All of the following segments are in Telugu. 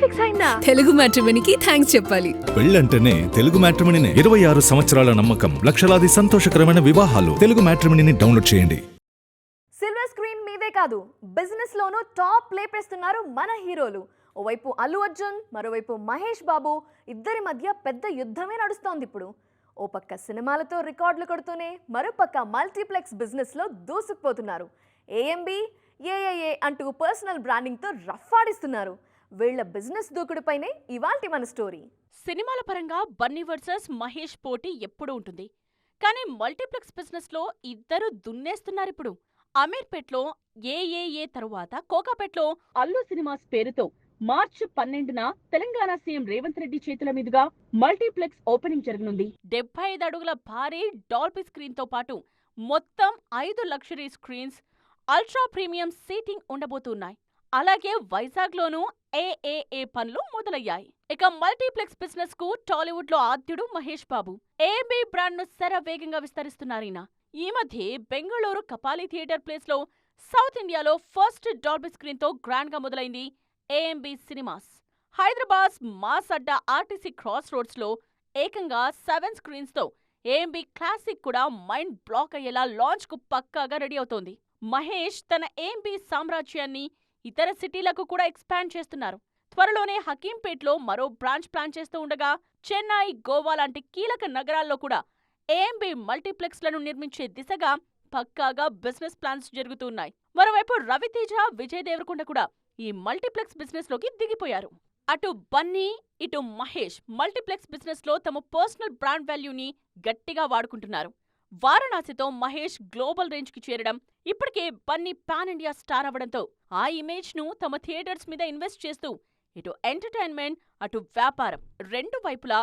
ఫిక్స్ అయిందా? తెలుగు మ్యాట్రిమోనీకి థ్యాంక్స్ చెప్పాలి. పెళ్ళంటేనే తెలుగు మ్యాట్రిమోనీనే. 26 సంవత్సరాల నమ్మకం, లక్షలాది సంతోషకరమైన వివాహాలు. తెలుగు మ్యాట్రిమోనీని డౌన్లోడ్ చేయండి. సిల్వర్ స్క్రీన్ మీదే కాదు, బిజినెస్ లోనూ టాప్ లేపేస్తున్నారు మన హీరోలు. ఓవైపు అల్లు అర్జున్, మరోవైపు మహేష్ బాబు, ఇద్దరి మధ్య పెద్ద యుద్ధమే నడుస్తోంది ఇప్పుడు. ఓ పక్క సినిమాలతో రికార్డులు కొడుతూనే మరోపక్క మల్టీప్లెక్స్ బిజినెస్ లో దూసుకుపోతున్నారు. ఏఎంబి, ఏఏఏ అంటూ పర్సనల్ బ్రాండింగ్ తో రఫ్ ఆడిస్తున్నారు. వీళ్ల బిజినెస్ దూకుడుపైనే ఇవాల్టి మన స్టోరీ. సినిమాల పరంగా బన్నీ వర్సెస్ మహేష్ పోటీ ఎప్పుడూ ఉంటుంది. కానీ మల్టీప్లెక్స్ బిజినెస్ లో ఇద్దరు దున్నేస్తున్నారిప్పుడు. అమీర్పేట్లో ఏఏఏ తరువాత కోకాపేట్లో అల్లు సినిమాస్ పేరుతో మార్చి 12న తెలంగాణ సీఎం రేవంత్ రెడ్డి చేతుల మీదుగా మల్టీప్లెక్స్ ఓపెనింగ్ జరగనుంది. 75 అడుగుల భారీ డాల్బీ స్క్రీన్ తో పాటు మొత్తం 5 luxury screens, ultra premium seating ఉండబోతున్నాయి. అలాగే వైజాగ్ లోనూ ఏఏఏ పనులు మొదలయ్యాయి. ఇక మల్టీప్లెక్స్ బిజినెస్ కు టాలీవుడ్ లో ఆద్యుడు మహేష్ బాబు ఏఎంబి బ్రాండ్ ను శరవేగంగా విస్తరిస్తున్నారీన. ఈ మధ్య బెంగళూరు కపాలి థియేటర్ ప్లేస్ లో సౌత్ ఇండియాలో ఫస్ట్ డాల్బీ స్క్రీన్ తో గ్రాండ్ గా మొదలైంది ఏఎంబి సినిమాస్. హైదరాబాద్ మాస్ అడ్డా ఆర్టీసీ క్రాస్ రోడ్స్ లో ఏకంగా 7 స్క్రీన్స్ తో ఏఎంబి క్లాసిక్ కూడా మైండ్ బ్లాక్ అయ్యేలా లాంచ్ కు పక్కాగా రెడీ అవుతోంది. మహేష్ తన ఏఎంబి సామ్రాజ్యాన్ని ఇతర సిటీలకు కూడా ఎక్స్పాండ్ చేస్తున్నారు. త్వరలోనే హకీంపేట్లో మరో బ్రాంచ్ ప్లాన్ చేస్తూ ఉండగా చెన్నై, గోవా లాంటి కీలక నగరాల్లో కూడా ఏఎంబి మల్టీప్లెక్స్లను నిర్మించే దిశగా పక్కాగా బిజినెస్ ప్లాన్స్ జరుగుతున్నాయి. మరోవైపు రవితేజ, విజయ్ దేవరకొండ కూడా ఈ మల్టీప్లెక్స్ బిజినెస్ లోకి దిగిపోయారు. అటు బన్నీ, ఇటు మహేష్ మల్టీప్లెక్స్ బిజినెస్ లో తమ పర్సనల్ బ్రాండ్ వాల్యూని గట్టిగా వాడుకుంటున్నారు. వారణాసితో మహేష్ గ్లోబల్ రేంజ్ కి చేరడం, ఇప్పటికే బన్నీ పాన్ ఇండియా స్టార్ అవ్వడంతో ఆ ఇమేజ్ ను తమ థియేటర్స్ మీద ఇన్వెస్ట్ చేస్తూ ఇటు ఎంటర్టైన్మెంట్, అటు వ్యాపారం రెండు వైపులా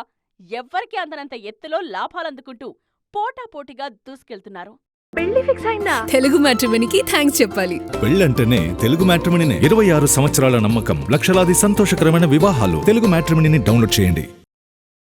ఎవ్వరికి అందనంత ఎత్తులో లాభాలందుకుంటూ పోటాపోటీగా దూసుకెళ్తున్నారు. పెళ్లి ఫిక్స్ అయిందా? తెలుగు మ్యాట్రిమోనీకి థ్యాంక్స్ చెప్పాలి. పెళ్ళంటేనే తెలుగు మ్యాట్రిమోనీనే. 26 సంవత్సరాల నమ్మకం, లక్షలాది సంతోషకరమైన వివాహాలు. తెలుగు మ్యాట్రిమోనీని డౌన్లోడ్ చేయండి.